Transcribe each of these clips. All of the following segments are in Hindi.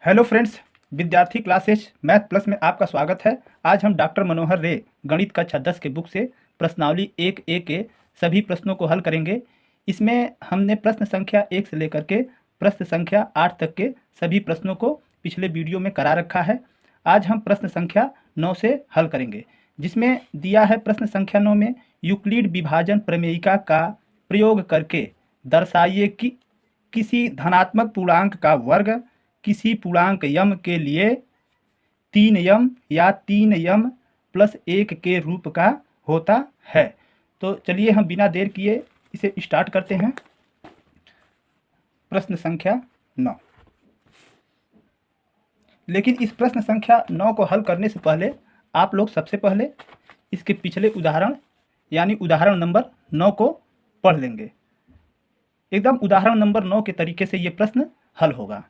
हेलो फ्रेंड्स, विद्यार्थी क्लासेस मैथ प्लस में आपका स्वागत है। आज हम डॉक्टर मनोहर रे गणित कक्षा 10 के बुक से प्रश्नावली 1A के सभी प्रश्नों को हल करेंगे। इसमें हमने प्रश्न संख्या 1 से लेकर के प्रश्न संख्या 8 तक के सभी प्रश्नों को पिछले वीडियो में करा रखा है। आज हम प्रश्न संख्या 9 से हल करेंगे, जिसमें दिया है प्रश्न संख्या 9 में यूक्लिड विभाजन प्रमेयिका का प्रयोग करके दर्शाइए कि किसी धनात्मक पूर्णांक का वर्ग किसी पूर्णांक यम के लिए 3m या 3m प्लस 1 के रूप का होता है। तो चलिए हम बिना देर किए इसे स्टार्ट करते हैं। प्रश्न संख्या 9। लेकिन इस प्रश्न संख्या 9 को हल करने से पहले आप लोग सबसे पहले इसके पिछले उदाहरण यानी उदाहरण नंबर 9 को पढ़ लेंगे। एकदम उदाहरण नंबर 9 के तरीके से ये प्रश्न हल होगा।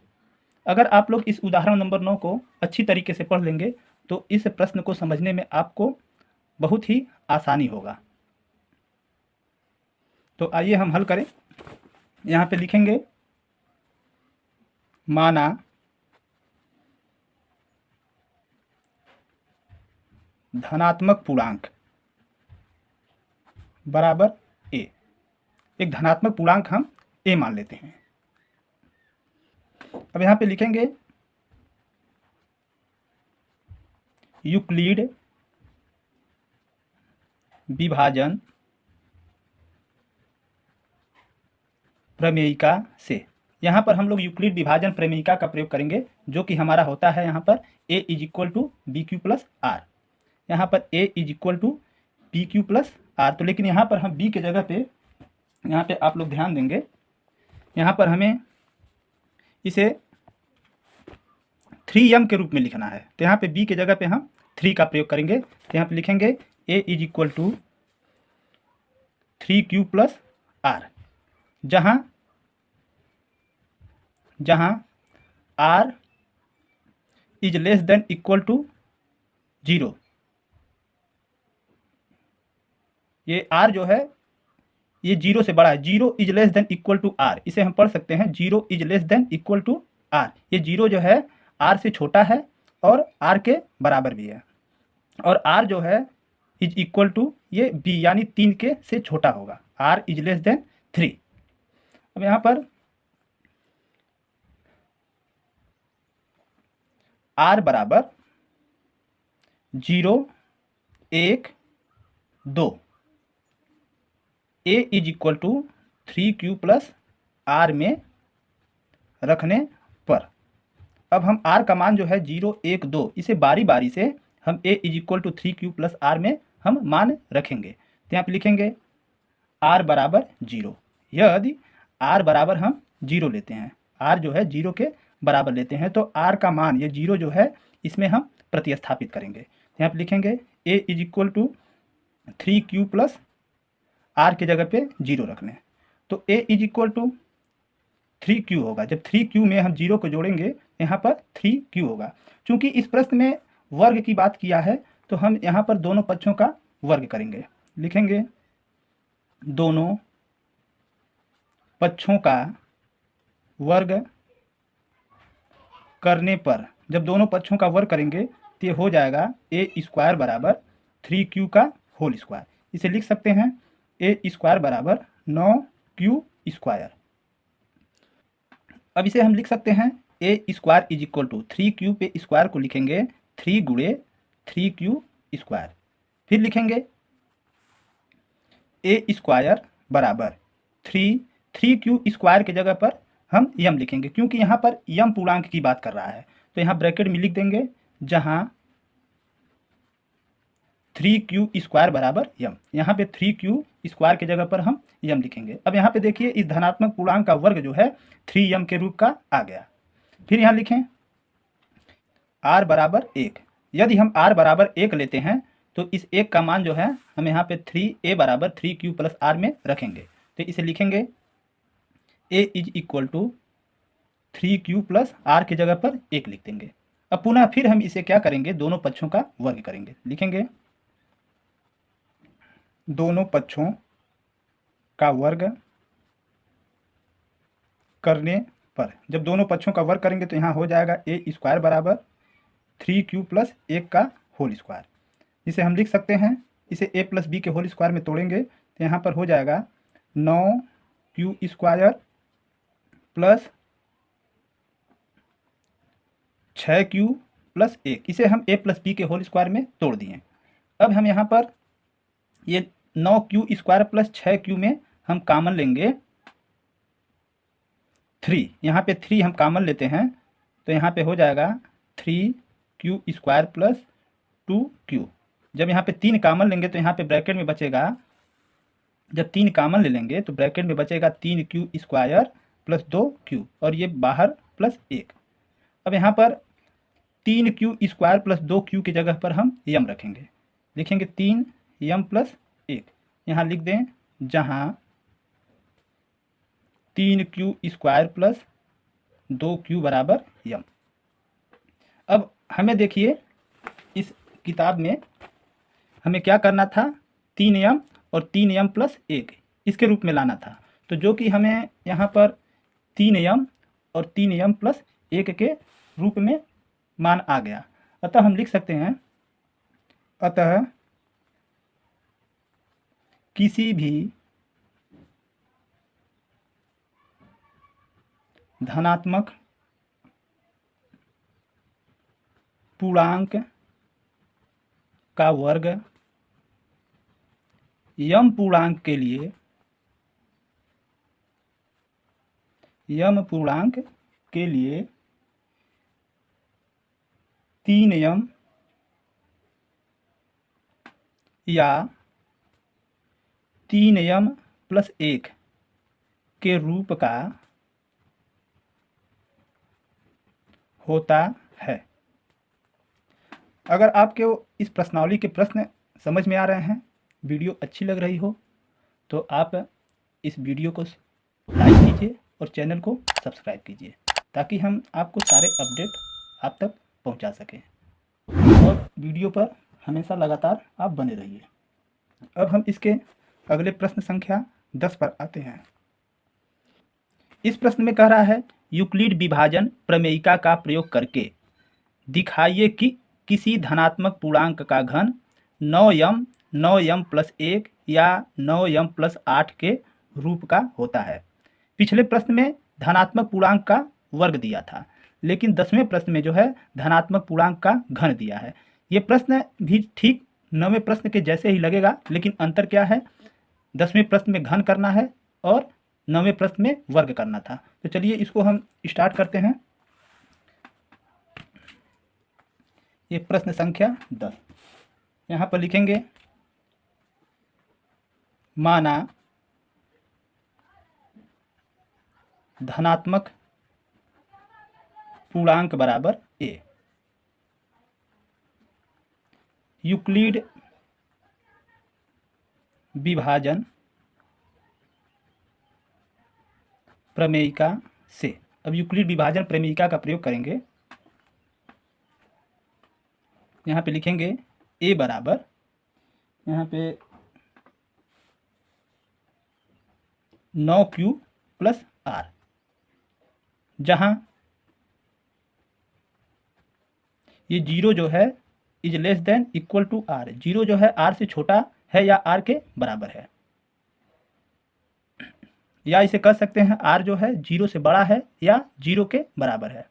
अगर आप लोग इस उदाहरण नंबर 9 को अच्छी तरीके से पढ़ लेंगे तो इस प्रश्न को समझने में आपको बहुत ही आसानी होगा। तो आइए हम हल करें। यहाँ पे लिखेंगे माना धनात्मक पूर्णांक बराबर a। एक धनात्मक पूर्णांक हम a मान लेते हैं। अब यहाँ पे लिखेंगे यूक्लिड विभाजन प्रमेयिका से। यहाँ पर हम लोग यूक्लिड विभाजन प्रमेयिका का प्रयोग करेंगे, जो कि हमारा होता है यहाँ पर a is equal to b q plus r. यहाँ पर a is equal to b q plus r. तो लेकिन यहाँ पर हम b के जगह पे, यहाँ पे आप लोग ध्यान देंगे, यहाँ पर हमें इसे 3m के रूप में लिखना है। तो यहाँ पे b के जगह पे हम 3 का प्रयोग करेंगे। तो यहाँ पे लिखेंगे a is equal to 3q plus r, जहाँ r is less than equal to 0। ये r जो है ये 0 से बड़ा है। 0 is less than equal to r, इसे हम पढ़ सकते हैं 0 is less than equal to r. ये 0 जो है r से छोटा है और r के बराबर भी है, और r जो है इज इक्वल टू ये b यानी 3 के से छोटा होगा। r is less then 3। अब यहाँ पर r बराबर 0 1 2, a is equal to 3q plus r में रखने पर अब हम r का मान जो है 0 1 2, इसे बारी बारी से हम a is equal to 3q plus r में हम मान रखेंगे। तो यहाँ पे लिखेंगे r बराबर 0। यदि r बराबर हम 0 लेते हैं, r जो है 0 के बराबर लेते हैं, तो r का मान ये 0 जो है इसमें हम प्रतिस्थापित करेंगे। यहाँ पे लिखेंगे a is equal to 3q plus r के जगह पे 0 रखने, तो a is equal to 3q होगा। जब 3q में हम 0 को जोड़ेंगे यहाँ पर 3q होगा। चूंकि इस प्रश्न में वर्ग की बात किया है तो हम यहाँ पर दोनों पक्षों का वर्ग करेंगे। लिखेंगे दोनों पक्षों का वर्ग करने पर, जब दोनों पक्षों का वर्ग करेंगे तो ये हो जाएगा a स्क्वायर बराबर 3q का होल स्क्वायर। इसे लिख सकते हैं a स्क्वायर बराबर 9q स्क्वायर। अब इसे हम लिख सकते हैं a square is equal to 3q पे स्क्वायर को लिखेंगे 3 गुणे 3q स्क्वायर। फिर लिखेंगे a स्क्वायर बराबर 3q स्क्वायर के जगह पर हम यम लिखेंगे, क्योंकि यहाँ पर यम पूर्णांक की बात कर रहा है। तो यहाँ ब्रैकेट में लिख देंगे जहाँ 3q स्क्वायर बराबर यम। यहाँ पे 3q स्क्वायर के जगह पर हम यम लिखेंगे। अब यहाँ पे देखिए इस धनात्मक पूर्णांक का वर्ग जो है 3m के रूप का आ गया। फिर यहाँ लिखें r बराबर 1। यदि हम r बराबर 1 लेते हैं तो इस 1 का मान जो है हम यहाँ पे 3a बराबर 3q प्लस आर में रखेंगे। तो इसे लिखेंगे a is equal to 3q plus r की जगह पर 1 लिख देंगे। अब पुनः फिर हम इसे क्या करेंगे, दोनों पक्षों का वर्ग करेंगे। लिखेंगे दोनों पक्षों का वर्ग करने पर। जब दोनों पक्षों का वर्ग करेंगे तो यहाँ हो जाएगा ए स्क्वायर बराबर 3q प्लस 1 का होल स्क्वायर, जिसे हम लिख सकते हैं, इसे a प्लस बी के होल स्क्वायर में तोड़ेंगे तो यहाँ पर हो जाएगा 9q square plus 6q plus 1। इसे हम a प्लस बी के होल स्क्वायर में तोड़ दिए। अब हम यहाँ पर ये 9q स्क्वायर प्लस 6q में हम कामन लेंगे 3, यहाँ पे 3 हम कामन लेते हैं तो यहाँ पे हो जाएगा 3q स्क्वायर प्लस 2q। जब यहाँ पे 3 कामन लेंगे तो यहाँ पे ब्रैकेट में बचेगा, जब 3 कामन ले लेंगे तो ब्रैकेट में बचेगा 3q स्क्वायर प्लस 2q और ये बाहर प्लस 1। अब यहाँ पर 3q स्क्वायर प्लस 2q की जगह पर हम यम रखेंगे, लिखेंगे 3m प्लस 1। यहाँ लिख दें जहाँ 3q स्क्वायर प्लस 2q बराबर यम। अब हमें देखिए इस किताब में हमें क्या करना था, 3m और 3m प्लस 1 इसके रूप में लाना था, तो जो कि हमें यहाँ पर 3m और 3m प्लस 1 के रूप में मान आ गया। अतः हम लिख सकते हैं, अतः किसी भी धनात्मक पूर्णांक का वर्ग यम पूर्णांक के लिए 3m या 3m प्लस 1 के रूप का होता है। अगर आपके इस प्रश्नावली के प्रश्न समझ में आ रहे हैं, वीडियो अच्छी लग रही हो तो आप इस वीडियो को लाइक कीजिए और चैनल को सब्सक्राइब कीजिए ताकि हम आपको सारे अपडेट आप तक पहुंचा सकें और वीडियो पर हमेशा लगातार आप बने रहिए। अब हम इसके अगले प्रश्न संख्या 10 पर आते हैं। इस प्रश्न में कह रहा है, यूक्लिड विभाजन प्रमेयिका का प्रयोग करके दिखाइए कि किसी धनात्मक पूर्णांक का घन 9m 9m प्लस 1 या 9m प्लस 8 के रूप का होता है। पिछले प्रश्न में धनात्मक पूर्णांक का वर्ग दिया था, लेकिन 10वें प्रश्न में जो है धनात्मक पूर्णांक का घन दिया है। ये प्रश्न भी ठीक 9वें प्रश्न के जैसे ही लगेगा, लेकिन अंतर क्या है, 10वें प्रश्न में घन करना है और 9वें प्रश्न में वर्ग करना था। तो चलिए इसको हम स्टार्ट करते हैं। ये प्रश्न संख्या 10, यहाँ पर लिखेंगे, माना धनात्मक पूर्णांक बराबर a, यूक्लिड विभाजन प्रमेयिका से। अब यूक्लिड विभाजन प्रमेयिका का प्रयोग करेंगे। यहाँ पे लिखेंगे a बराबर, यहाँ पे 9q प्लस r, जहाँ ये 0 जो है is less than equal to r, 0 जो है r से छोटा है या r के बराबर है, या इसे कह सकते हैं r जो है 0 से बड़ा है या 0 के बराबर है।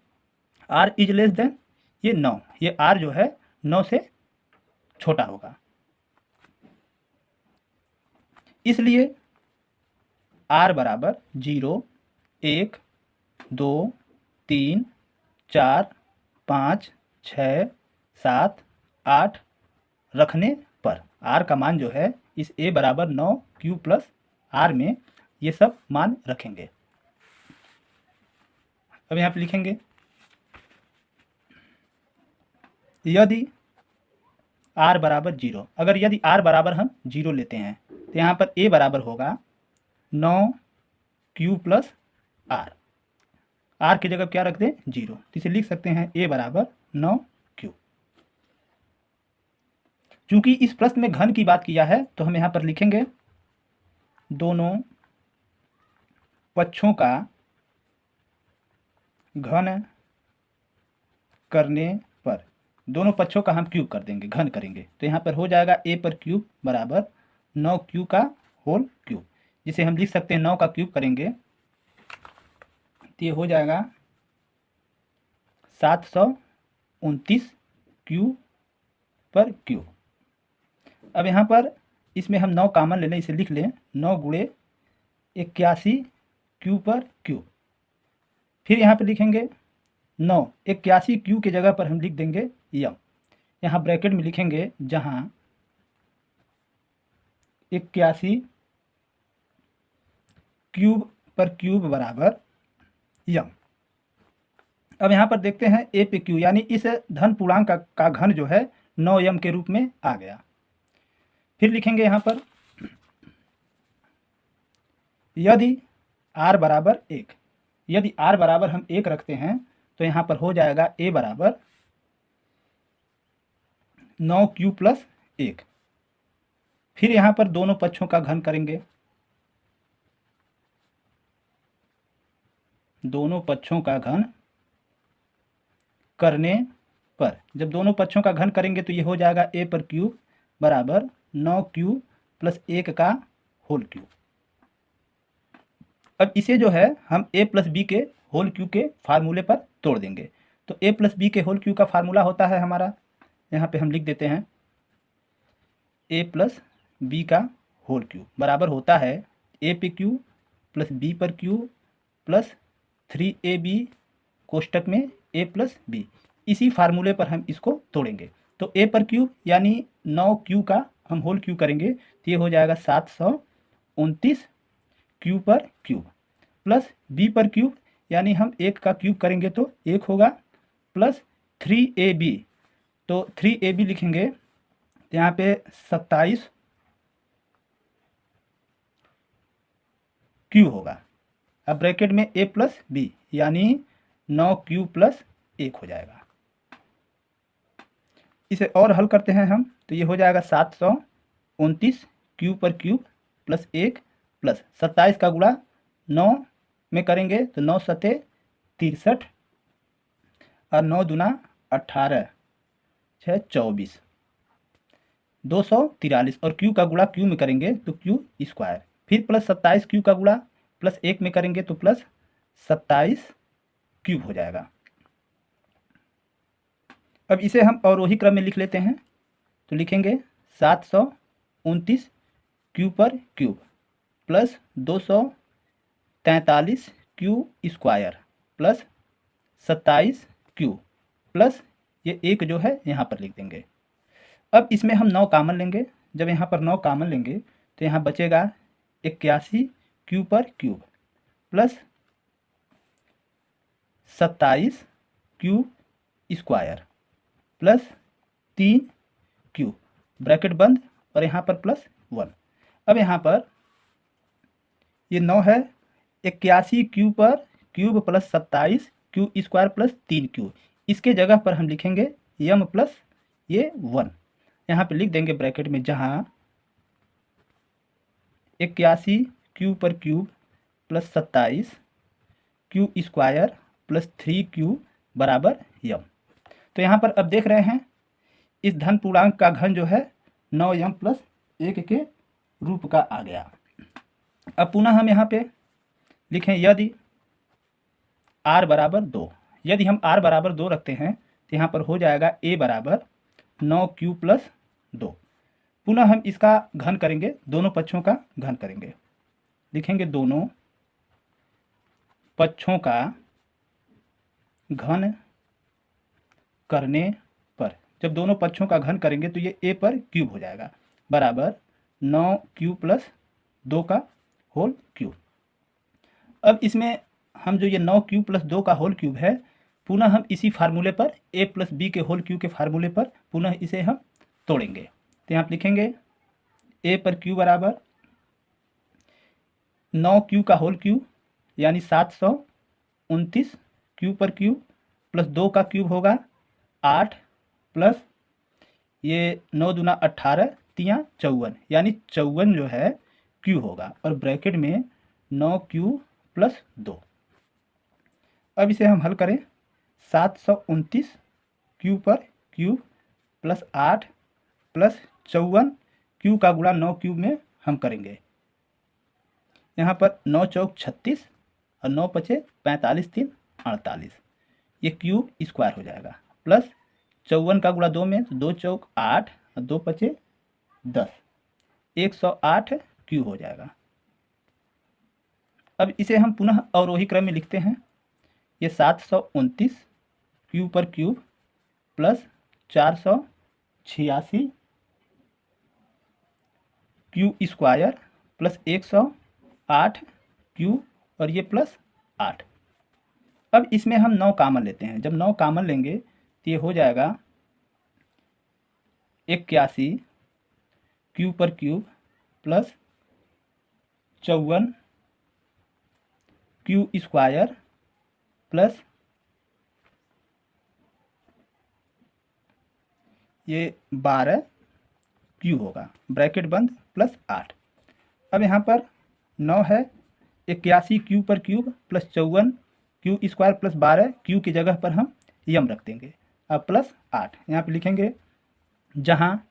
r इज लेस देन ये 9, ये r जो है 9 से छोटा होगा, इसलिए r बराबर 0 1 2 3 4 5 6 7 8 रखने पर r का मान जो है इस a बराबर 9q प्लस r में ये सब मान रखेंगे। अब यहाँ पे लिखेंगे, यदि r बराबर 0, अगर यदि r बराबर हम 0 लेते हैं तो यहाँ पर a बराबर होगा 9q प्लस r, r की जगह क्या रख दें 0, तो इसे लिख सकते हैं a बराबर 9q। चूंकि इस प्रश्न में घन की बात किया है तो हम यहाँ पर लिखेंगे दोनों पक्षों का घन करने पर, दोनों पक्षों का हम क्यूब कर देंगे, घन करेंगे, तो यहाँ पर हो जाएगा a पर क्यूब बराबर 9q का होल क्यूब, जिसे हम लिख सकते हैं 9 का क्यूब करेंगे तो ये हो जाएगा 729 क्यू पर क्यूब। अब यहाँ पर इसमें हम 9 कॉमन ले लें, इसे लिख लें 9 गुणे 81 क्यू पर क्यूब। फिर यहाँ पर लिखेंगे 9, 81 क्यू के जगह पर हम लिख देंगे यम, यहाँ ब्रैकेट में लिखेंगे जहाँ 81 क्यूब पर क्यूब बराबर यम। अब यहाँ पर देखते हैं ए पे क्यू, यानी इस धन पूर्णांक का घन जो है 9 यम के रूप में आ गया। फिर लिखेंगे यहाँ पर यदि r बराबर 1, यदि r बराबर हम 1 रखते हैं तो यहाँ पर हो जाएगा a बराबर 9q प्लस 1। फिर यहाँ पर दोनों पक्षों का घन करेंगे, दोनों पक्षों का घन करने पर, जब दोनों पक्षों का घन करेंगे तो ये हो जाएगा a पर क्यूब बराबर 9q प्लस 1 का होल क्यूब। अब इसे जो है हम a प्लस बी के होल क्यूब के फार्मूले पर तोड़ देंगे। तो a प्लस बी के होल क्यूब का फार्मूला होता है हमारा, यहाँ पे हम लिख देते हैं a प्लस बी का होल क्यूब बराबर होता है a पे क्यूब प्लस b पर क्यूब प्लस 3ab कोष्टक में a प्लस बी। इसी फार्मूले पर हम इसको तोड़ेंगे, तो a पर क्यूब यानी 9q का हम होल क्यूब करेंगे तो ये हो जाएगा 729 क्यू पर क्यूब, प्लस b पर क्यूब यानी हम 1 का क्यूब करेंगे तो 1 होगा, प्लस 3ab, तो 3ab लिखेंगे तो यहाँ पे 27 क्यू होगा। अब ब्रैकेट में a प्लस बी यानी 9q प्लस 1 हो जाएगा। इसे और हल करते हैं हम तो ये हो जाएगा 729 क्यू पर क्यूब प्लस 1 प्लस 27 का गुणा 9 में करेंगे तो 9 सते 63 और 9 दूना 18 6 24 243 और क्यू का गुणा क्यू में करेंगे तो क्यू स्क्वायर, फिर प्लस 27 क्यू का गुणा प्लस 1 में करेंगे तो प्लस 27 क्यूब हो जाएगा। अब इसे हम अवरोही क्रम में लिख लेते हैं तो लिखेंगे 729 क्यू पर cube plus 243 Q square plus 27 Q plus ये एक जो है यहाँ पर लिख देंगे। अब इसमें हम 9 कॉमन लेंगे, जब यहाँ पर 9 कॉमन लेंगे तो यहाँ बचेगा 81 क्यू पर cube plus 27 Q square plus 3 Q, bracket बंद और यहाँ पर प्लस 1। अब यहाँ पर ये 9 है, 81 क्यू पर cube plus 27 Q square plus 3 Q, इसके जगह पर हम लिखेंगे यम प्लस ये 1, यहाँ पे लिख देंगे ब्रैकेट में जहाँ 81 क्यू पर cube plus 27 Q square plus 3 Q बराबर यम। तो यहाँ पर अब देख रहे हैं इस धन पूर्णांक का घन जो है 9 यम प्लस 1 के रूप का आ गया। अब पुनः हम यहाँ पे लिखें यदि r बराबर 2, यदि हम r बराबर 2 रखते हैं तो यहाँ पर हो जाएगा a बराबर 9q प्लस 2। पुनः हम इसका घन करेंगे, दोनों पक्षों का घन करेंगे, लिखेंगे दोनों पक्षों का घन करने पर, जब दोनों पक्षों का घन करेंगे तो ये a पर क्यूब हो जाएगा बराबर 9q प्लस 2 का होल क्यूब। अब इसमें हम जो ये 9q प्लस 2 का होल क्यूब है पुनः हम इसी फार्मूले पर a प्लस बी के होल क्यूब के फार्मूले पर पुनः इसे हम तोड़ेंगे, तो यहाँ लिखेंगे a पर क्यू बराबर 9q का होल क्यूब यानी 729 क्यू पर क्यूब प्लस 2 का क्यूब होगा 8 प्लस ये 9 दूना 18 3 54 यानी 54 जो है क्यू होगा और ब्रैकेट में 9q प्लस 2। अब इसे हम हल करें, 729 क्यू पर क्यूब प्लस 8 प्लस 54 क्यू का गुणा 9 क्यूब में हम करेंगे। यहाँ पर 9 चौक 36 और 9 पचे 45, 3 48, ये क्यूब स्क्वायर हो जाएगा। प्लस 54 का गुणा 2 में, तो 2 चौक 8 और 2 पचे 10, 108 क्यू हो जाएगा। अब इसे हम पुनः अवरोही क्रम में लिखते हैं। ये 729 क्यू पर cube plus 486 Q square plus 108 Q और ये प्लस 8। अब इसमें हम 9 कामन लेते हैं। जब 9 कामन लेंगे तो ये हो जाएगा 81 क्यू पर cube plus 54 Q square plus ये 12 क्यू होगा, ब्रैकेट बंद, प्लस 8। अब यहाँ पर 9 है, 81 क्यू पर cube plus 54 Q square plus 12 Q की जगह पर हम यम रख देंगे। अब प्लस 8 यहाँ पे लिखेंगे, जहाँ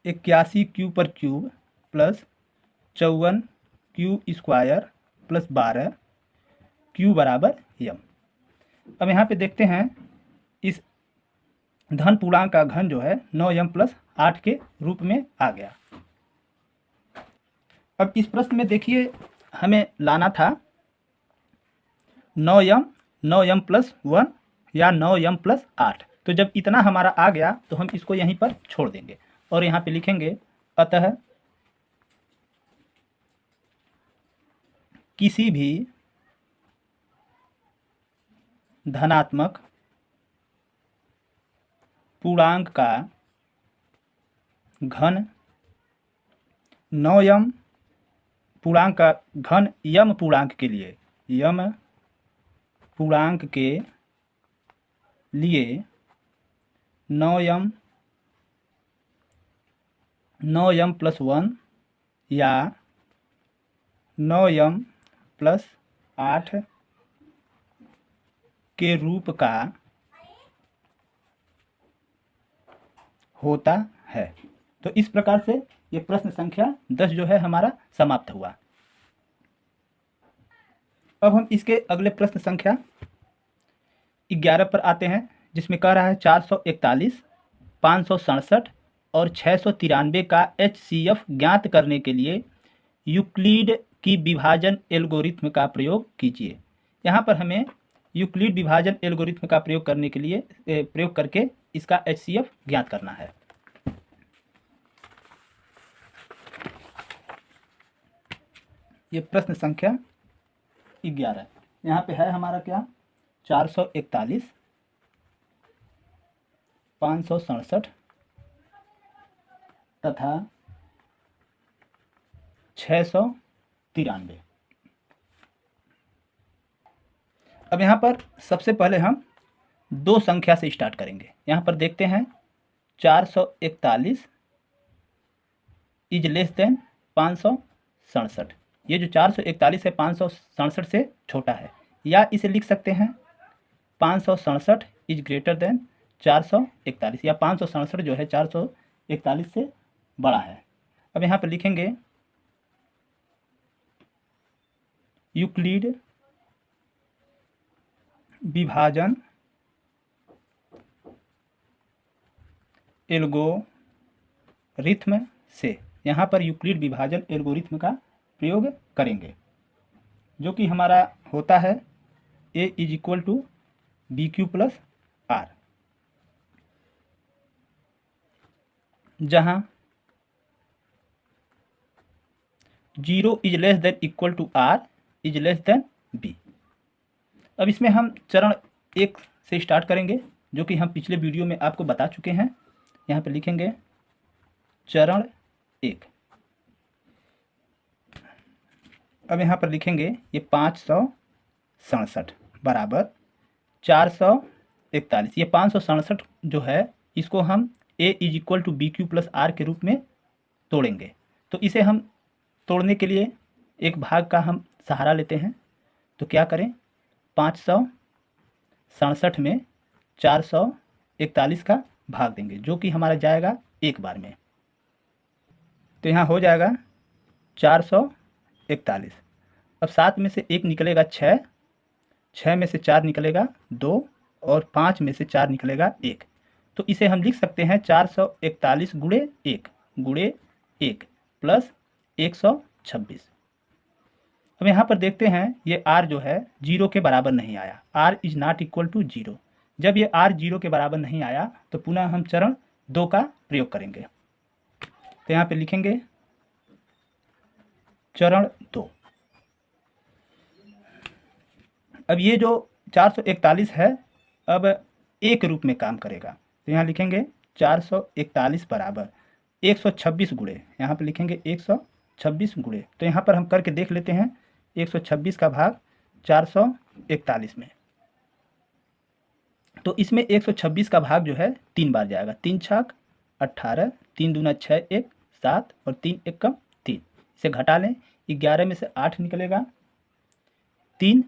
81 क्यू पर cube plus 54 Q square plus 12 Q बराबर यम। अब यहाँ पे देखते हैं, इस धन पूर्णांक का घन जो है 9m प्लस 8 के रूप में आ गया। अब इस प्रश्न में देखिए, हमें लाना था 9m प्लस 1 या 9m प्लस 8। तो जब इतना हमारा आ गया तो हम इसको यहीं पर छोड़ देंगे और यहाँ पे लिखेंगे, अतः किसी भी धनात्मक पूर्णांक का घन 9m पूर्णांक का घन यम पूर्णांक के लिए, यम पूर्णांक के लिए 9m प्लस 1 या 9m प्लस 8 के रूप का होता है। तो इस प्रकार से ये प्रश्न संख्या 10 जो है हमारा समाप्त हुआ। अब हम इसके अगले प्रश्न संख्या 11 पर आते हैं, जिसमें कह रहा है 441, 567 और 693 का HCF ज्ञात करने के लिए यूक्लिड की विभाजन एल्गोरिथ्म का प्रयोग कीजिए। यहाँ पर हमें यूक्लिड विभाजन एल्गोरिथ्म का प्रयोग करने के लिए प्रयोग करके इसका HCF ज्ञात करना है। ये प्रश्न संख्या 11 यहाँ पे है हमारा क्या, 441, 567 तथा 693। अब यहाँ पर सबसे पहले हम 2 संख्या से स्टार्ट करेंगे। यहाँ पर देखते हैं 441 इज लेस देन 567। ये जो 441 है 567 से छोटा है, या इसे लिख सकते हैं 567 इज ग्रेटर देन 441, या 567 जो है 441 से बड़ा है। अब यहाँ पर लिखेंगे यूक्लिड विभाजन एल्गोरिथ्म से, यहाँ पर यूक्लिड विभाजन एल्गोरिथ्म का प्रयोग करेंगे, जो कि हमारा होता है a is equal to b q plus r, जहाँ 0 is less than equal to r is less than b. अब इसमें हम चरण 1 से स्टार्ट करेंगे, जो कि हम पिछले वीडियो में आपको बता चुके हैं। यहाँ पे लिखेंगे चरण 1। अब यहाँ पर लिखेंगे ये 567 बराबर 441। ये 567 जो है इसको हम a is equal to b q plus r के रूप में तोड़ेंगे। तो इसे हम तोड़ने के लिए एक भाग का हम सहारा लेते हैं तो क्या करें, 567 में 441 का भाग देंगे जो कि हमारा जाएगा एक बार में, तो यहाँ हो जाएगा 441। अब 7 में से 1 निकलेगा 6, 6 में से 4 निकलेगा 2 और 5 में से 4 निकलेगा 1। तो इसे हम लिख सकते हैं 441 गुणे 1 प्लस 126। अब यहाँ पर देखते हैं ये r जो है 0 के बराबर नहीं आया, r is not equal to 0। जब ये r 0 के बराबर नहीं आया तो पुनः हम चरण 2 का प्रयोग करेंगे। तो यहाँ पे लिखेंगे चरण 2। अब ये जो 441 है अब एक रूप में काम करेगा, तो यहाँ लिखेंगे 441 बराबर 126 गुणे, यहाँ पर लिखेंगे 126 गुणे। तो यहाँ पर हम करके देख लेते हैं 126 का भाग 441 में, तो इसमें 126 का भाग जो है 3 बार जाएगा, 3 छक 18, 3 दूना 6, 1 7 और 3 1 कम 3। इसे घटा लें, 11 में से 8 निकलेगा 3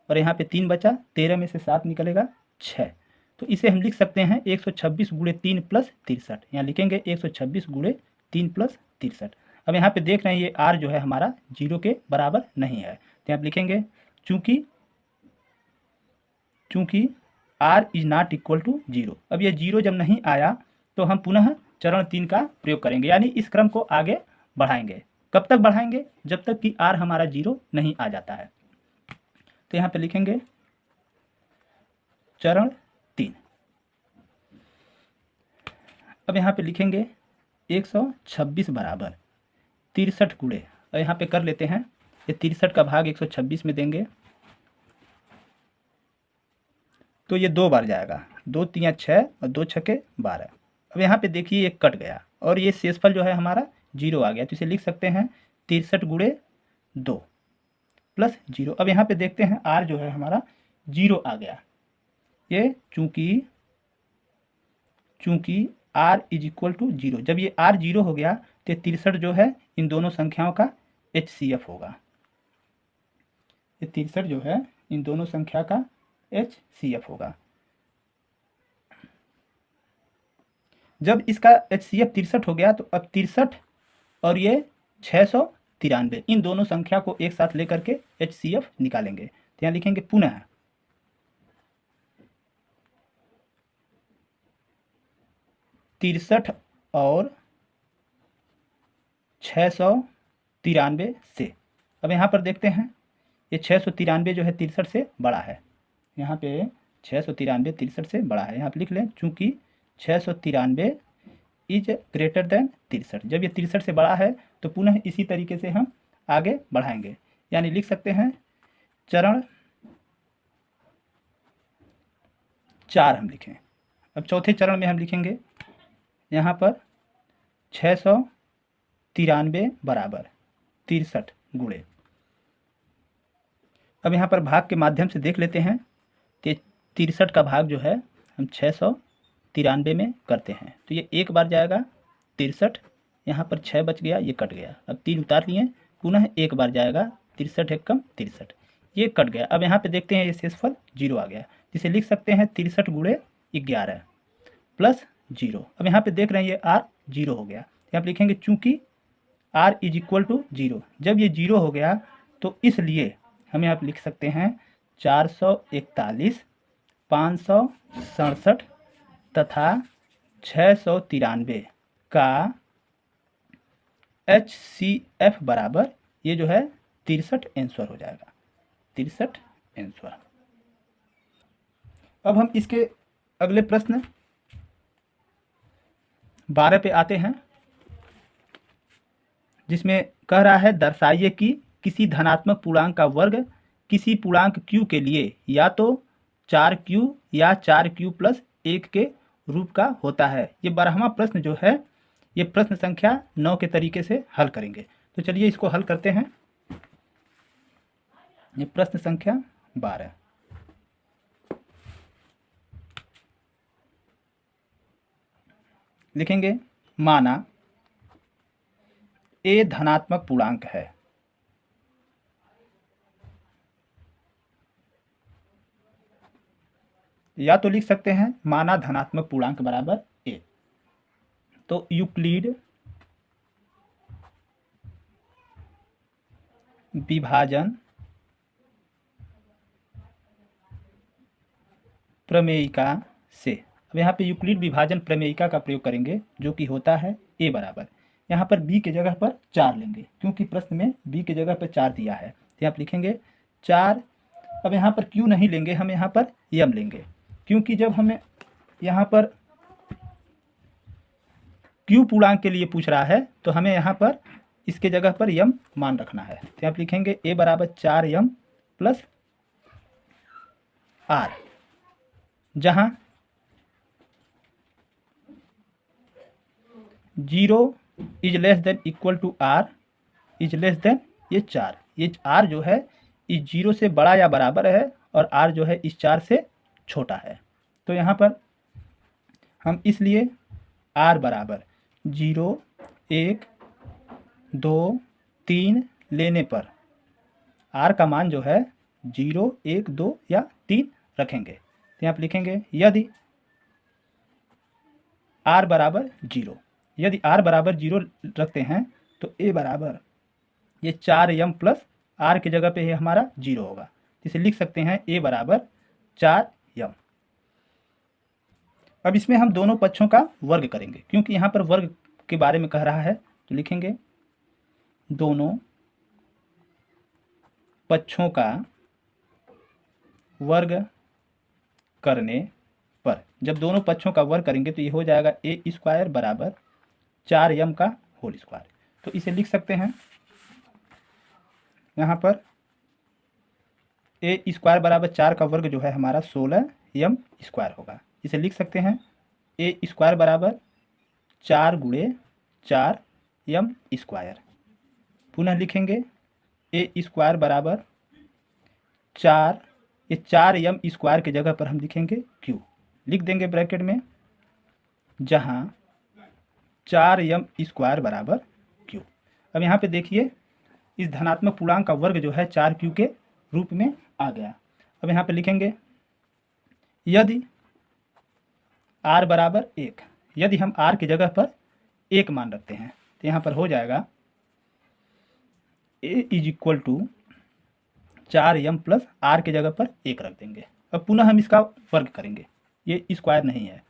और यहाँ पे 3 बचा, 13 में से 7 निकलेगा 6। तो इसे हम लिख सकते हैं 126 गुणे 3 प्लस 63। यहाँ लिखेंगे 126 गुणे 3 प्लस 63। अब यहाँ पे देख रहे हैं ये r जो है हमारा 0 के बराबर नहीं है, तो यहाँ लिखेंगे चूँकि r is not equal to 0। अब ये 0 जब नहीं आया तो हम पुनः चरण 3 का प्रयोग करेंगे, यानी इस क्रम को आगे बढ़ाएंगे। कब तक बढ़ाएंगे, जब तक कि r हमारा 0 नहीं आ जाता है। तो यहाँ पे लिखेंगे चरण 3। अब यहाँ पे लिखेंगे 126 बराबर 63 गुणे, और यहाँ पे कर लेते हैं ये 63 का भाग 126 में देंगे तो ये 2 बार जाएगा, 2 3 6 और 2 6 12। अब यहाँ पे देखिए ये कट गया और ये शेषफल जो है हमारा 0 आ गया, तो इसे लिख सकते हैं 63 गुणे 2 प्लस 0। अब यहाँ पे देखते हैं r जो है हमारा 0 आ गया, ये चूंकि r इज इक्वल टू 0। जब ये r 0 हो गया तो 63 जो है इन दोनों संख्याओं का HCF होगा, ये 63 जो है इन दोनों संख्या का HCF होगा। जब इसका HCF 63 हो गया तो अब 63 और ये 693 इन दोनों संख्या को एक साथ लेकर के HCF निकालेंगे। तो यहाँ लिखेंगे पुनः 63 और 693 से। अब यहाँ पर देखते हैं ये 693 जो है 63 से बड़ा है, यहाँ पे 693 63 से बड़ा है। यहाँ पे लिख लें चूँकि 693 इज ग्रेटर देन 63। जब ये 63 से बड़ा है तो पुनः इसी तरीके से हम आगे बढ़ाएंगे, यानी लिख सकते हैं चरण 4 हम लिखें। अब चौथे चरण में हम लिखेंगे यहाँ पर 693 बराबर 63 गुणे। अब यहाँ पर भाग के माध्यम से देख लेते हैं कि 63 का भाग जो है हम 693 में करते हैं, तो ये एक बार जाएगा 63, यहाँ पर 6 बच गया, ये कट गया। अब 3 उतार लिए, पुनः एक बार जाएगा 63 एक कम 63, ये कट गया। अब यहाँ पे देखते हैं ये शेषफल 0 आ गया, जिसे लिख सकते हैं 63 गुणे 11 प्लस 0। अब यहाँ पे देख रहे हैं ये r 0 हो गया, यहाँ पे लिखेंगे चूँकि r इज इक्वल टू 0। जब ये 0 हो गया तो इसलिए हम यहाँ पे लिख सकते हैं 441, 567 तथा 693 का HCF बराबर ये जो है 63 आंसर हो जाएगा, 63 आंसर। अब हम इसके अगले प्रश्न 12 पे आते हैं, जिसमें कह रहा है दर्शाइए कि किसी धनात्मक पूर्णांक का वर्ग किसी पूर्णांक q के लिए या तो 4q या 4q प्लस 1 के रूप का होता है। ये 12वां प्रश्न जो है ये प्रश्न संख्या 9 के तरीके से हल करेंगे। तो चलिए इसको हल करते हैं। ये प्रश्न संख्या 12, लिखेंगे माना a धनात्मक पूर्णांक है, या तो लिख सकते हैं माना धनात्मक पूर्णांक बराबर a। तो यूक्लिड विभाजन प्रमेयिका से, अब यहाँ पे यूक्लिड विभाजन प्रमेयिका का प्रयोग करेंगे जो कि होता है a बराबर, यहाँ पर b के जगह पर 4 लेंगे क्योंकि प्रश्न में b के जगह पर 4 दिया है, तो यहाँ पर लिखेंगे 4। अब यहाँ पर q नहीं लेंगे, हम यहाँ पर m लेंगे क्योंकि जब हमें यहाँ पर q पूर्णांक के लिए पूछ रहा है तो हमें यहाँ पर इसके जगह पर m मान रखना है। तो यहाँ पर लिखेंगे a बराबर 4m प्लस r, जहाँ 0 is less than equal to r is less than ये 4, ये r जो है इस 0 से बड़ा या बराबर है और r जो है इस 4 से छोटा है। तो यहाँ पर हम इसलिए r बराबर 0 1 2 3 लेने पर r का मान जो है 0 1 2 या 3 रखेंगे। तो यहाँ पर लिखेंगे यदि r बराबर 0, यदि r बराबर 0 रखते हैं तो a बराबर ये 4m प्लस r की जगह पे ये हमारा 0 होगा, इसे लिख सकते हैं a बराबर 4m। अब इसमें हम दोनों पक्षों का वर्ग करेंगे क्योंकि यहाँ पर वर्ग के बारे में कह रहा है, तो लिखेंगे दोनों पक्षों का वर्ग करने पर, जब दोनों पक्षों का वर्ग करेंगे तो ये हो जाएगा a स्क्वायर बराबर 4m का होल स्क्वायर। तो इसे लिख सकते हैं यहाँ पर a स्क्वायर बराबर 4 का वर्ग जो है हमारा 16m स्क्वायर होगा। इसे लिख सकते हैं a स्क्वायर बराबर 4 गुणे 4m स्क्वायर। पुनः लिखेंगे a स्क्वायर बराबर 4, ये 4m स्क्वायर की जगह पर हम लिखेंगे q, लिख देंगे ब्रैकेट में, जहाँ 4m स्क्वायर बराबर q। अब यहाँ पे देखिए इस धनात्मक पूर्णांक का वर्ग जो है 4q के रूप में आ गया। अब यहाँ पे लिखेंगे यदि r बराबर 1, यदि हम r की जगह पर 1 मान रखते हैं तो यहाँ पर हो जाएगा a is equal to 4m plus r की जगह पर 1 रख देंगे। अब पुनः हम इसका वर्ग करेंगे, ये स्क्वायर नहीं है,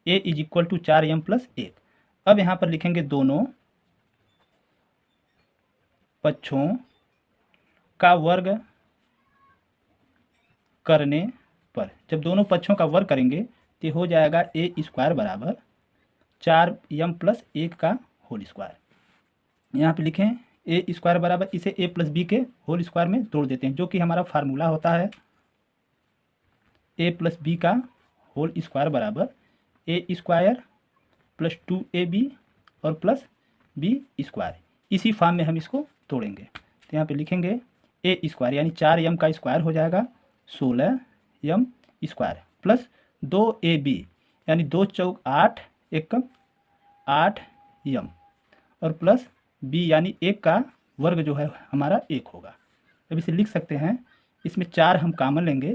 a is equal to 4m plus 1। अब यहाँ पर लिखेंगे दोनों पक्षों का वर्ग करने पर, जब दोनों पक्षों का वर्ग करेंगे तो हो जाएगा a स्क्वायर बराबर 4m प्लस 1 का होल स्क्वायर। यहाँ पे लिखें a स्क्वायर बराबर, इसे a प्लस बी के होल स्क्वायर में तोड़ देते हैं जो कि हमारा फार्मूला होता है a प्लस बी का होल स्क्वायर बराबर a स्क्वायर प्लस 2ab और प्लस b स्क्वायर। इसी फॉर्म में हम इसको तोड़ेंगे, तो यहाँ पे लिखेंगे a स्क्वायर यानी 4m का स्क्वायर हो जाएगा 16m स्क्वायर प्लस 2ab यानी 2 चौक 8 1 8m और प्लस b यानी 1 का वर्ग जो है हमारा 1 होगा। अब इसे लिख सकते हैं, इसमें 4 हम कॉमन लेंगे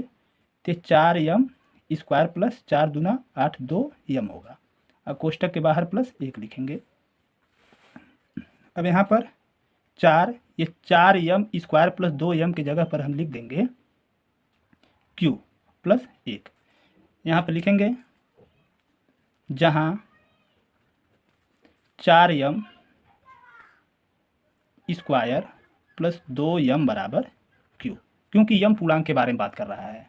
तो 4m स्क्वायर प्लस 4 दूना 8 2m होगा। अब कोष्टक के बाहर प्लस 1 लिखेंगे। अब यहाँ पर 4, ये 4m स्क्वायर प्लस 2m की जगह पर हम लिख देंगे q प्लस 1। यहाँ पर लिखेंगे जहाँ 4m स्क्वायर प्लस 2m बराबर q, क्योंकि m पूर्णांक के बारे में बात कर रहा है,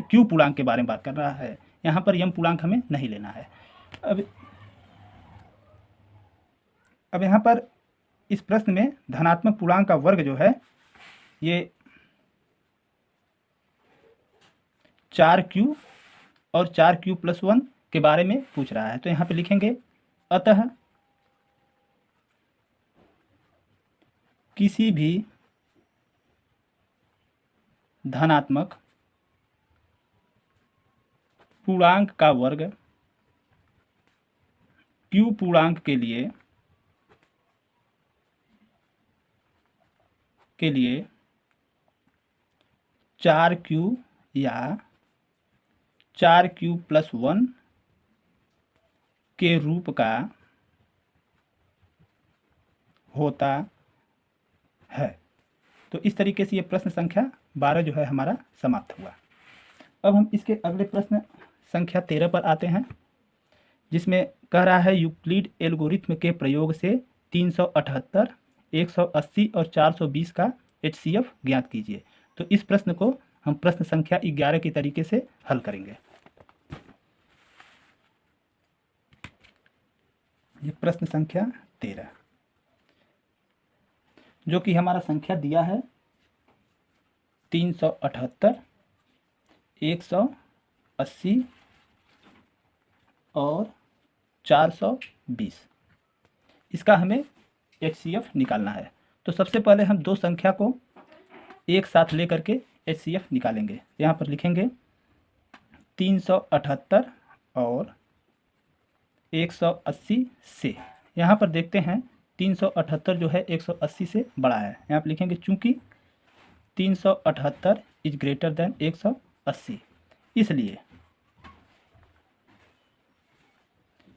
q पूर्णांक के बारे में बात कर रहा है, यहाँ पर m पूर्णांक हमें नहीं लेना है। अब यहाँ पर इस प्रश्न में धनात्मक पूर्णांक का वर्ग जो है ये 4q और 4q प्लस 1 के बारे में पूछ रहा है, तो यहाँ पे लिखेंगे अतः किसी भी धनात्मक पूर्णांक का वर्ग q पूर्णांक के लिए 4q या 4q+1 के रूप का होता है। तो इस तरीके से ये प्रश्न संख्या 12 जो है हमारा समाप्त हुआ। अब हम इसके अगले प्रश्न संख्या 13 पर आते हैं, जिसमें कह रहा है यूक्लिड एल्गोरिथ्म के प्रयोग से 378, 180 और 420 का HCF ज्ञात कीजिए। तो इस प्रश्न को हम प्रश्न संख्या 11 की तरीके से हल करेंगे। ये प्रश्न संख्या 13 जो कि हमारा संख्या दिया है 378, 180 और 420, इसका हमें HCF निकालना है। तो सबसे पहले हम दो संख्या को एक साथ लेकर के HCF निकालेंगे। यहाँ पर लिखेंगे 378 और 180 से। यहाँ पर देखते हैं 378 जो है 180 से बड़ा है। यहाँ पर लिखेंगे चूंकि 378 इज ग्रेटर देन 180, इसलिए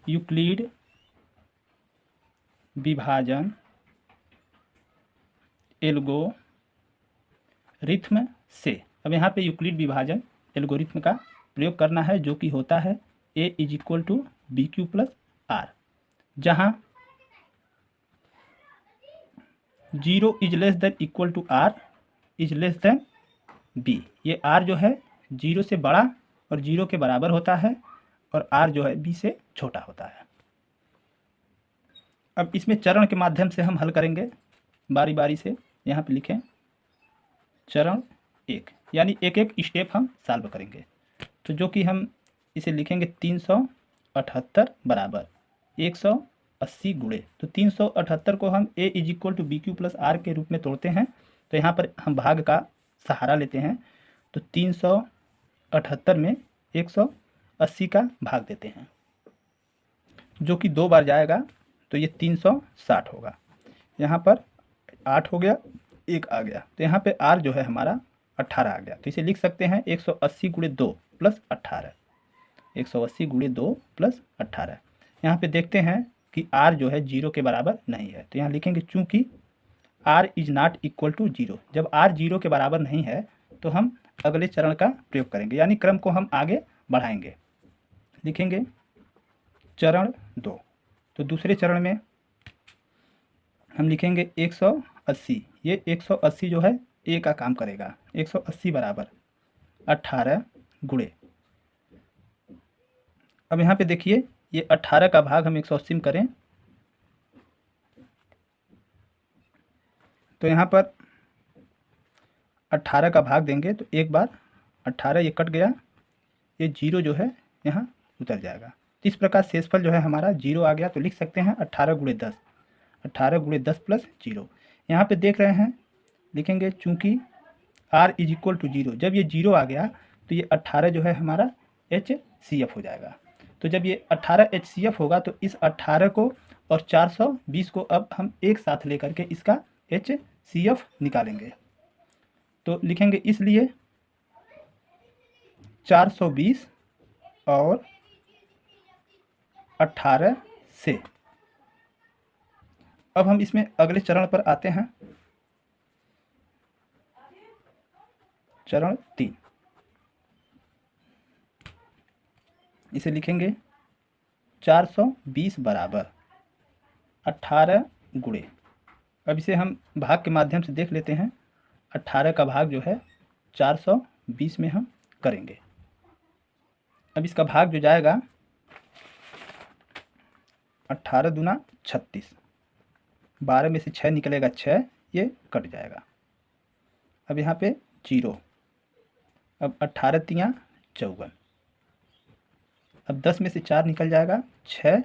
यूक्लिड विभाजन एल्गोरिथ्म से। अब यहाँ पे यूक्लिड विभाजन एल्गोरिथ्म का प्रयोग करना है, जो कि होता है A = BQ + R, जहाँ 0 is less than equal to R is less than B। ये R जो है 0 से बड़ा और 0 के बराबर होता है, और R जो है B से छोटा होता है। अब इसमें चरण के माध्यम से हम हल करेंगे बारी बारी से। यहाँ पे लिखें चरण 1, यानी एक एक स्टेप हम सॉल्व करेंगे। तो जो कि हम इसे लिखेंगे 378 बराबर 180 गुणे, तो 378 को हम A = BQ + R के रूप में तोड़ते हैं। तो यहाँ पर हम भाग का सहारा लेते हैं, तो 378 में 180 का भाग देते हैं, जो कि 2 बार जाएगा, तो ये 360 होगा। यहाँ पर 8 हो गया, 1 आ गया, तो यहाँ पे R जो है हमारा 18 आ गया। तो इसे लिख सकते हैं 180 × 2 + 18, 180 × 2 + 18। यहाँ पे देखते हैं कि R जो है 0 के बराबर नहीं है, तो यहाँ लिखेंगे चूंकि R is not equal to 0। जब R 0 के बराबर नहीं है तो हम अगले चरण का प्रयोग करेंगे, यानी क्रम को हम आगे बढ़ाएंगे। लिखेंगे चरण 2। तो दूसरे चरण में हम लिखेंगे 180। ये 180 जो है A का काम करेगा। 180 बराबर 18 गुणे, अब यहाँ पे देखिए ये 18 का भाग हम 180 में करें तो यहाँ पर 18 का भाग देंगे तो एक बार 18 ये कट गया, ये 0 जो है यहाँ उतर जाएगा। तो इस प्रकार शेषफल जो है हमारा 0 आ गया। तो लिख सकते हैं 18 × 10, 18 × 10 + 0। यहाँ पे देख रहे हैं, लिखेंगे चूंकि R = 0। जब ये 0 आ गया तो ये 18 जो है हमारा HCF हो जाएगा। तो जब ये 18 HCF होगा तो इस 18 को और 420 को अब हम एक साथ लेकर के इसका HCF निकालेंगे। तो लिखेंगे इसलिए 420 और 18 से। अब हम इसमें अगले चरण पर आते हैं, चरण 3। इसे लिखेंगे 420 बराबर 18 गुणे। अब इसे हम भाग के माध्यम से देख लेते हैं। 18 का भाग जो है 420 में हम करेंगे। अब इसका भाग जो जाएगा 18 दूना 36, 12 में से 6 निकलेगा 6, ये कट जाएगा। अब यहाँ पे 0, अब 18 × 3 = 54, अब 10 में से 4 निकल जाएगा 6,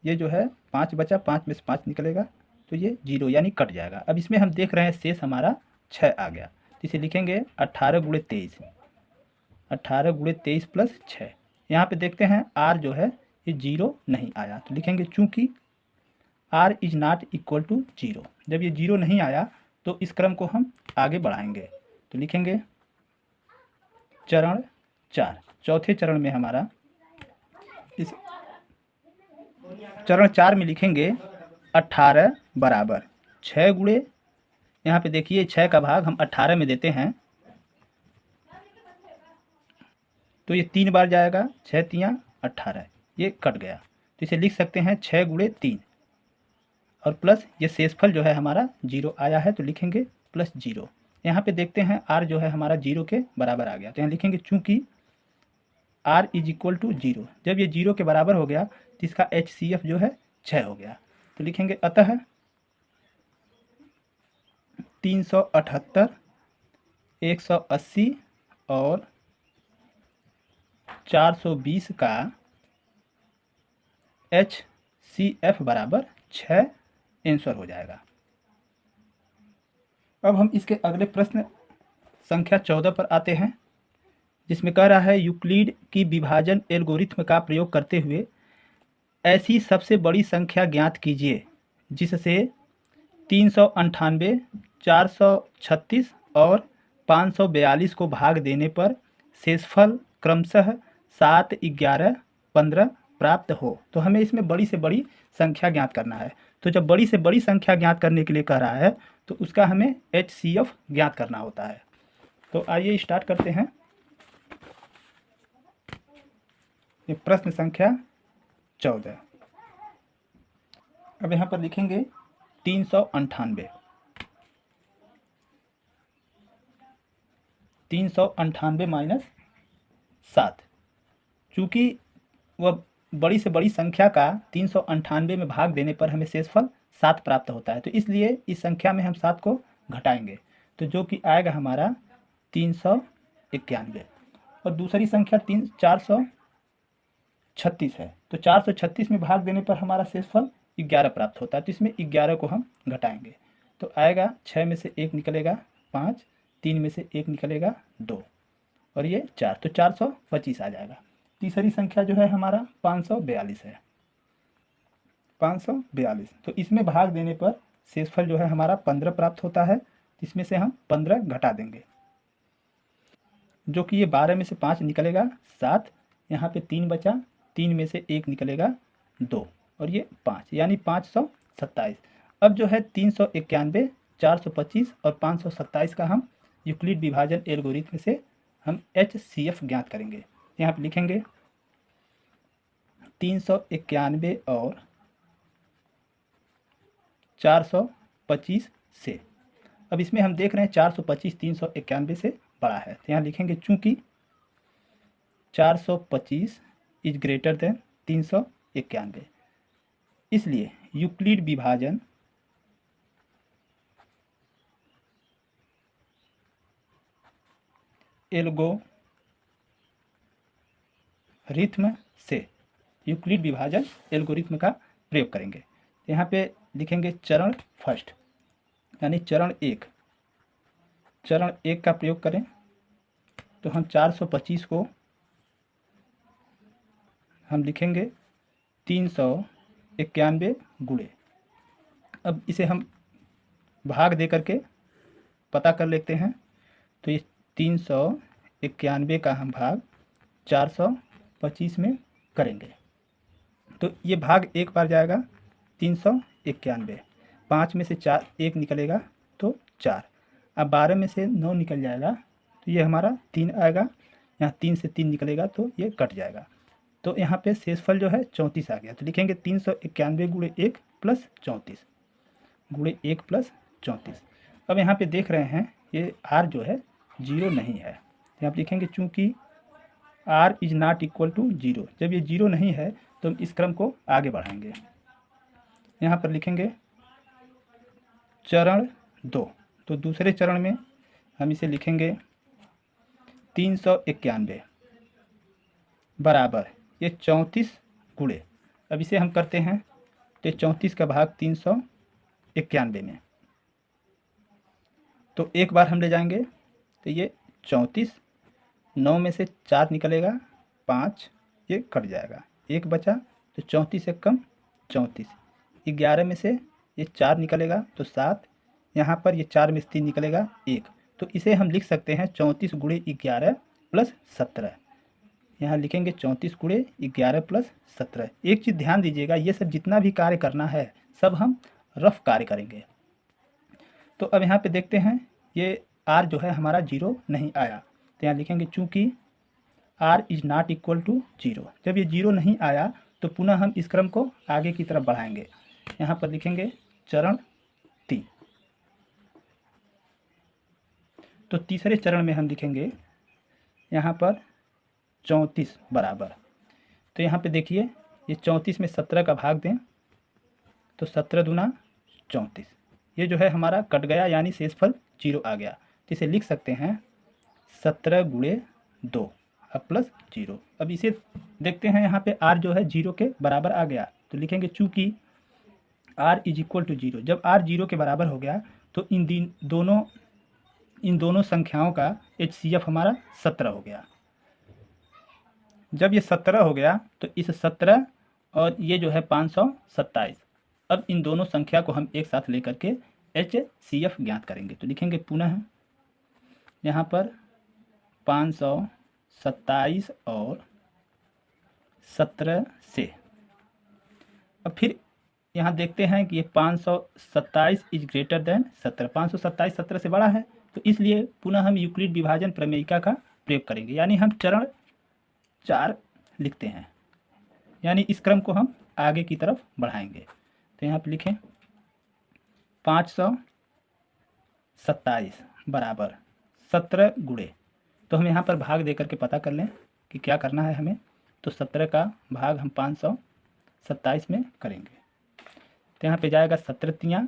ये जो है 5 बचा, 5 में से 5 निकलेगा तो ये 0 यानी कट जाएगा। अब इसमें हम देख रहे हैं शेष हमारा 6 आ गया। तो इसे लिखेंगे 18 × 23, 18 × 23 + 6। यहाँ पे देखते हैं R जो है ये 0 नहीं आया, तो लिखेंगे चूंकि R is not equal to 0। जब ये 0 नहीं आया तो इस क्रम को हम आगे बढ़ाएंगे। तो लिखेंगे चरण 4। चौथे चरण में हमारा इस चरण 4 में लिखेंगे 18 बराबर 6 गुणे, यहाँ पे देखिए 6 का भाग हम 18 में देते हैं तो ये 3 बार जाएगा, 6 तियाँ 18, ये कट गया। तो इसे लिख सकते हैं 6 गुणे 3 और प्लस ये शेषफल जो है हमारा 0 आया है तो लिखेंगे प्लस 0। यहाँ पे देखते हैं r जो है हमारा 0 के बराबर आ गया, तो यहाँ लिखेंगे चूंकि r इज इक्वल टू 0, जब ये 0 के बराबर हो गया तो इसका HCF जो है 6 हो गया। तो लिखेंगे अतः 378, 180 और 420 का HCF बराबर 6 आंसर हो जाएगा। अब हम इसके अगले प्रश्न संख्या 14 पर आते हैं, जिसमें कह रहा है यूक्लिड की विभाजन एल्गोरिथ्म का प्रयोग करते हुए ऐसी सबसे बड़ी संख्या ज्ञात कीजिए जिससे 398, 436 और 542 को भाग देने पर शेषफल क्रमशः 7, 11, 15 प्राप्त हो। तो हमें इसमें बड़ी से बड़ी संख्या ज्ञात करना है। तो जब बड़ी से बड़ी संख्या ज्ञात करने के लिए कह रहा है तो उसका हमें HCF ज्ञात करना होता है। तो आइए स्टार्ट करते हैं। ये प्रश्न संख्या 14। अब यहाँ पर लिखेंगे 398, 398 माइनस 7। चूँकि वह बड़ी से बड़ी संख्या का 398 में भाग देने पर हमें शेषफल 7 प्राप्त होता है, तो इसलिए इस संख्या में हम 7 को घटाएंगे तो जो कि आएगा हमारा 391। और दूसरी संख्या 436 है, तो 436 में भाग देने पर हमारा शेषफल 11 प्राप्त होता है, तो इसमें 11 को हम घटाएंगे तो आएगा 6 में से 1 निकलेगा 5, 3 में से 1 निकलेगा 2 और ये 4, तो 425 आ जाएगा। तीसरी संख्या जो है हमारा 542 है, 542, तो इसमें भाग देने पर शेषफल जो है हमारा 15 प्राप्त होता है, इसमें से हम 15 घटा देंगे जो कि ये 12 में से 5 निकलेगा 7, यहाँ पे 3 बचा, 3 में से 1 निकलेगा 2 और ये 5, यानी 527। अब जो है 391, 425 और 527 का हम यूक्लिड विभाजन एल्गोरिथ्म से हम HCF ज्ञात करेंगे। यहाँ पे लिखेंगे 391 और 425 से। अब इसमें हम देख रहे हैं 425 391 से बड़ा है, तो यहाँ लिखेंगे चूंकि 425 इज ग्रेटर देन 391, इसलिए यूक्लिड विभाजन एल्गोरिथ्म से यूक्लिड विभाजन एल्गोरिथ्म का प्रयोग करेंगे। यहाँ पे लिखेंगे चरण फर्स्ट, यानी चरण 1, चरण 1 का प्रयोग करें तो हम 425 को हम लिखेंगे 391 गुणे। अब इसे हम भाग दे करके पता कर लेते हैं, तो ये 391 का हम भाग 425 में करेंगे तो ये भाग एक बार जाएगा 391, 5 में से 4 1 निकलेगा तो 4, अब 12 में से 9 निकल जाएगा तो ये हमारा 3 आएगा, यहाँ 3 से 3 निकलेगा तो ये कट जाएगा, तो यहाँ पे शेषफल जो है 34 आ गया। तो लिखेंगे 391 गुणे 1 प्लस 34 गुणे 1 प्लस 34। अब यहाँ पे देख रहे हैं ये r जो है 0 नहीं है, यहाँ पे लिखेंगे चूँकि r is not equal to 0, जब ये 0 नहीं है तो हम इस क्रम को आगे बढ़ाएंगे। यहाँ पर लिखेंगे चरण 2, तो दूसरे चरण में हम इसे लिखेंगे 391 बराबर ये 34 गुणे, अब इसे हम करते हैं तो 34 का भाग 391 में, तो एक बार हम ले जाएंगे तो ये 34, 9 में से 4 निकलेगा 5, ये कट जाएगा, 1 बचा तो 34 से कम 34, 11 में से ये 4 निकलेगा तो 7, यहाँ पर ये 4 में से 3 निकलेगा 1, तो इसे हम लिख सकते हैं 34 गुणे 11 प्लस 17, यहाँ लिखेंगे 34 गुणे 11 प्लस 17। एक चीज़ ध्यान दीजिएगा, ये सब जितना भी कार्य करना है सब हम रफ कार्य करेंगे। तो अब यहाँ पे देखते हैं, ये r जो है हमारा 0 नहीं आया, तो यहाँ लिखेंगे चूँकि r is not equal to 0। जब ये 0 नहीं आया तो पुनः हम इस क्रम को आगे की तरफ बढ़ाएंगे। यहाँ पर लिखेंगे चरण 3। तो तीसरे चरण में हम लिखेंगे यहाँ पर 34 बराबर। तो यहाँ पे देखिए, ये 34 में 17 का भाग दें तो 17 दूना 34, ये जो है हमारा कट गया, यानी शेषफल 0 आ गया। तो इसे लिख सकते हैं 17 गुणे 2 अब प्लस 0। अब इसे देखते हैं, यहाँ पे r जो है 0 के बराबर आ गया, तो लिखेंगे चूँकि r इज इक्वल टू 0। जब r 0 के बराबर हो गया तो इन दोनों संख्याओं का HCF हमारा 17 हो गया। जब ये 17 हो गया तो इस 17 और ये जो है 527, अब इन दोनों संख्या को हम एक साथ लेकर के HCF ज्ञात करेंगे। तो लिखेंगे पुनः यहाँ पर 527 और 17 से, अब फिर यहाँ देखते हैं कि ये 527 इज ग्रेटर देन 17। 527 17 से बड़ा है, तो इसलिए पुनः हम यूक्लिड विभाजन प्रमेयिका का प्रयोग करेंगे, यानी हम चरण 4 लिखते हैं, यानी इस क्रम को हम आगे की तरफ बढ़ाएंगे। तो यहाँ पे लिखें 527 बराबर 17 गुणे, तो हम यहाँ पर भाग दे करके पता कर लें कि क्या करना है हमें। तो 17 का भाग हम 527 में करेंगे, तो यहाँ पे जाएगा 17 तियाँ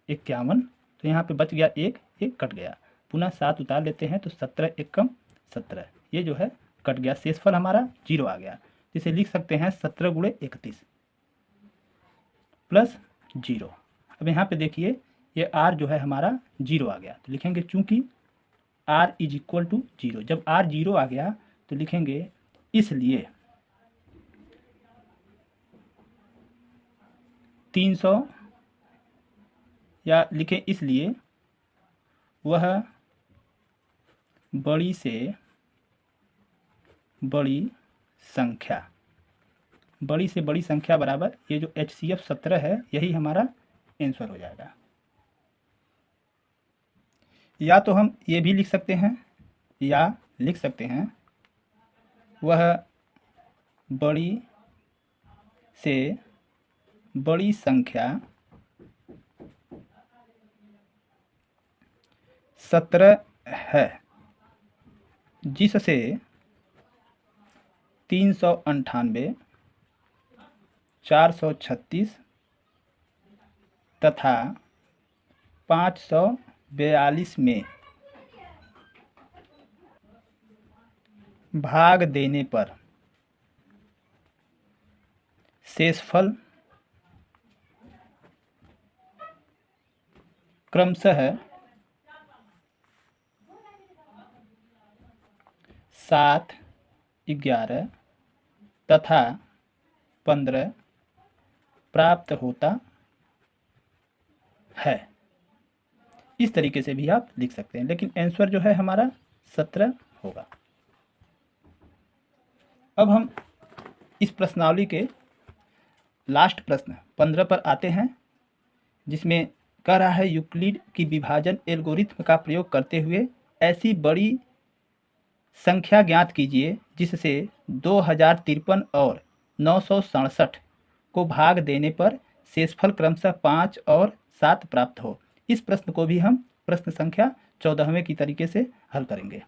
51, तो यहाँ पे बच गया एक कट गया, पुनः 7 उतार लेते हैं तो 17 एकम 17, ये जो है कट गया, शेषफल हमारा 0 आ गया। इसे लिख सकते हैं 17 गुणे 31 प्लस 0। अब यहाँ पे देखिए ये r जो है हमारा 0 आ गया, तो लिखेंगे चूँकि r इज इक्वल टू 0। जब r 0 आ गया तो लिखेंगे इसलिए 300, या लिखें इसलिए वह बड़ी से बड़ी संख्या, बड़ी से बड़ी संख्या बराबर ये जो HCF 17 है, यही हमारा आंसर हो जाएगा। या तो हम ये भी लिख सकते हैं, या लिख सकते हैं वह बड़ी से बड़ी संख्या 17 है, जिससे 398, 436 तथा 542 में भाग देने पर शेषफल क्रमशः 7, 11 तथा 15 प्राप्त होता है। इस तरीके से भी आप लिख सकते हैं, लेकिन आंसर जो है हमारा 17 होगा। अब हम इस प्रश्नावली के लास्ट प्रश्न 15 पर आते हैं, जिसमें कह रहा है यूक्लिड की विभाजन एल्गोरिथ्म का प्रयोग करते हुए ऐसी बड़ी संख्या ज्ञात कीजिए जिससे 2053 और 967 को भाग देने पर शेषफल क्रमशः 5 और 7 प्राप्त हो। इस प्रश्न को भी हम प्रश्न संख्या 14वें की तरीके से हल करेंगे।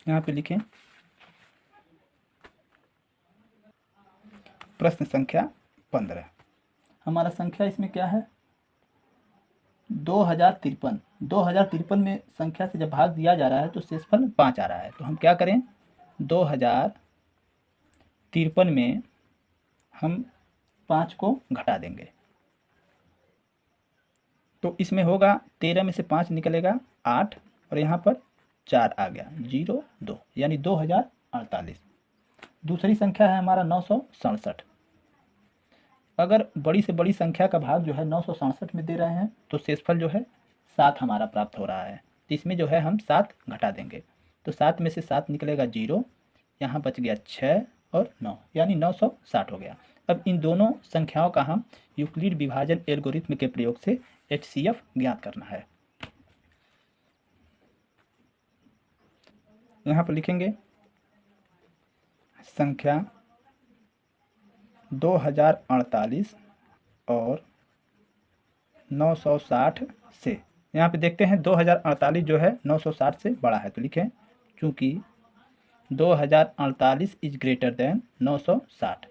यहाँ पे लिखें प्रश्न संख्या 15। हमारा संख्या इसमें क्या है 2053। 2053 में संख्या से जब भाग दिया जा रहा है तो शेषफल 5 आ रहा है, तो हम क्या करें 2053 में हम 5 को घटा देंगे, तो इसमें होगा 13 में से 5 निकलेगा 8 और यहाँ पर 4 आ गया 0 2, यानी 2048। दूसरी संख्या है हमारा 967। अगर बड़ी से बड़ी संख्या का भाग जो है 967 में दे रहे हैं तो शेषफल जो है 7 हमारा प्राप्त हो रहा है। तो इसमें जो है हम 7 घटा देंगे, तो 7 में से 7 निकलेगा 0, यहाँ बच गया 6 और 9, यानी 960 हो गया। अब इन दोनों संख्याओं का हम यूक्लिड विभाजन एल्गोरिथ्म के प्रयोग से HCF ज्ञात करना है। यहाँ पर लिखेंगे संख्या 2048 और 960 से, यहाँ पे देखते हैं 2048 जो है 960 से बड़ा है, तो लिखें चूँकि 2048 इज ग्रेटर देन 960,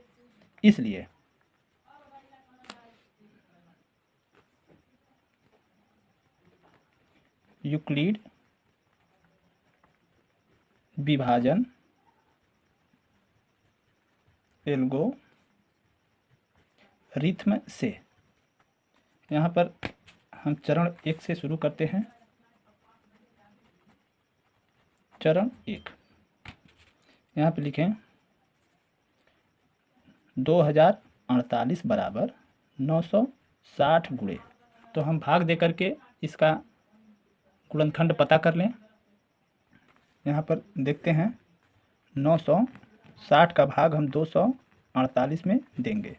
इसलिए यूक्लिड विभाजन एल्गोरिथ्म से, यहाँ पर हम चरण 1 से शुरू करते हैं। चरण 1, यहाँ पे लिखें 2048 बराबर 960 गुणे, तो हम भाग दे करके इसका गुणनखंड पता कर लें। यहाँ पर देखते हैं 960 का भाग हम 248 में देंगे,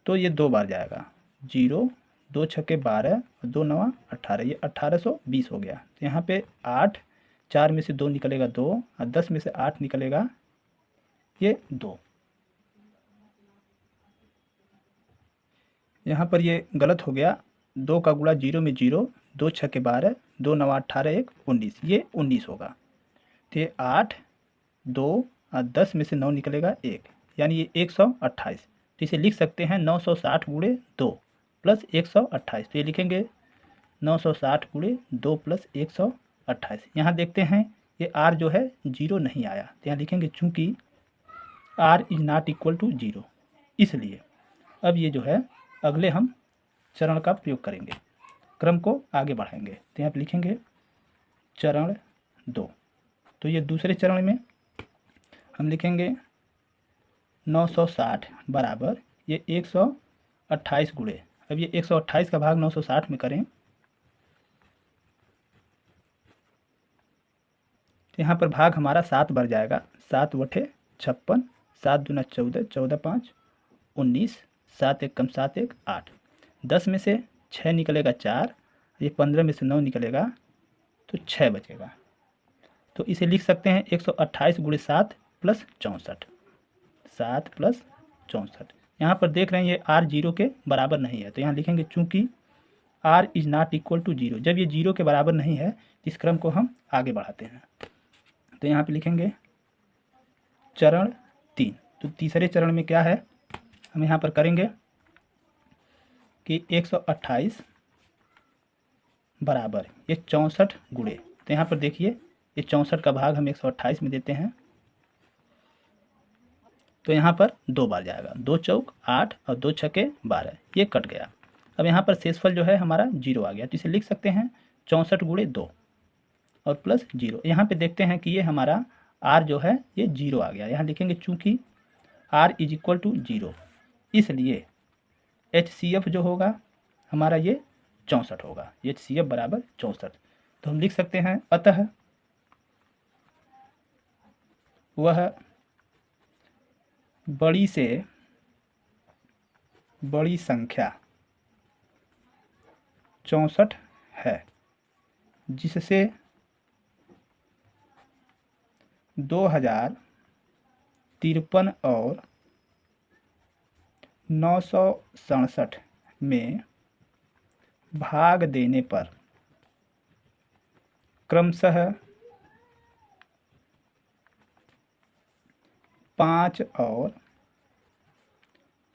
तो ये 2 बार जाएगा, 0, 2 छक्के 12 और 2 नवा 18, ये 1820 हो गया। तो यहाँ पे 8, 4 में से 2 निकलेगा 2 और 10 में से 8 निकलेगा ये 2। यहाँ पर ये गलत हो गया, 2 का गुणा 0 में 0, 2 छक्के 12, 2 नवा 18, 1 19, ये 19 होगा। तो ये 8, 2 और 10 में से 9 निकलेगा 1, यानी ये 128। तो इसे लिख सकते हैं 960 गुणे 2 प्लस 128, तो ये लिखेंगे 960 गुणे 2 प्लस 128। यहाँ देखते हैं ये r जो है 0 नहीं आया, तो यहाँ लिखेंगे चूँकि r is not equal to 0, इसलिए अब ये जो है अगले हम चरण का प्रयोग करेंगे, क्रम को आगे बढ़ाएंगे। तो यहाँ पर लिखेंगे चरण 2, तो ये दूसरे चरण में हम लिखेंगे 960 बराबर ये 128 गुणे, अब ये 128 का भाग 960 में करें, तो यहाँ पर भाग हमारा 7 बार जाएगा, 7 बटे 56, 7 दूना 14, 14 5 19, 7 एक कम 7 1 8, 10 में से 6 निकलेगा 4, ये 15 में से 9 निकलेगा तो 6 बचेगा। तो इसे लिख सकते हैं 128 गुणे 7 प्लस 64, 7 प्लस 64। यहाँ पर देख रहे हैं ये r 0 के बराबर नहीं है, तो यहाँ लिखेंगे चूँकि r is not equal to 0, जब ये 0 के बराबर नहीं है इस क्रम को हम आगे बढ़ाते हैं। तो यहाँ पे लिखेंगे चरण 3, तो तीसरे चरण में क्या है हम यहाँ पर करेंगे कि 128 बराबर ये 64 गुणे, तो यहाँ पर देखिए ये 64 का भाग हम 128 में देते हैं, तो यहाँ पर 2 बार जाएगा, 2 चौक 8 और 2 छक्के 12, ये कट गया। अब यहाँ पर शेषफल जो है हमारा 0 आ गया, तो इसे लिख सकते हैं 64 गुणे 2 और प्लस 0। यहाँ पे देखते हैं कि ये हमारा r जो है ये 0 आ गया, यहाँ लिखेंगे चूँकि r इज इक्वल टू 0, इसलिए HCF जो होगा हमारा ये 64 होगा, HCF बराबर 64। तो हम लिख सकते हैं अतः वह बड़ी से बड़ी संख्या 64 है जिससे 2053 और 967 में भाग देने पर क्रमशः 5 और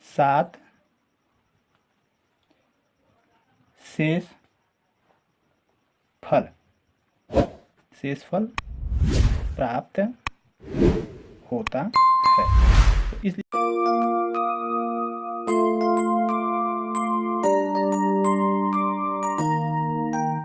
7 शेषफल प्राप्त होता है।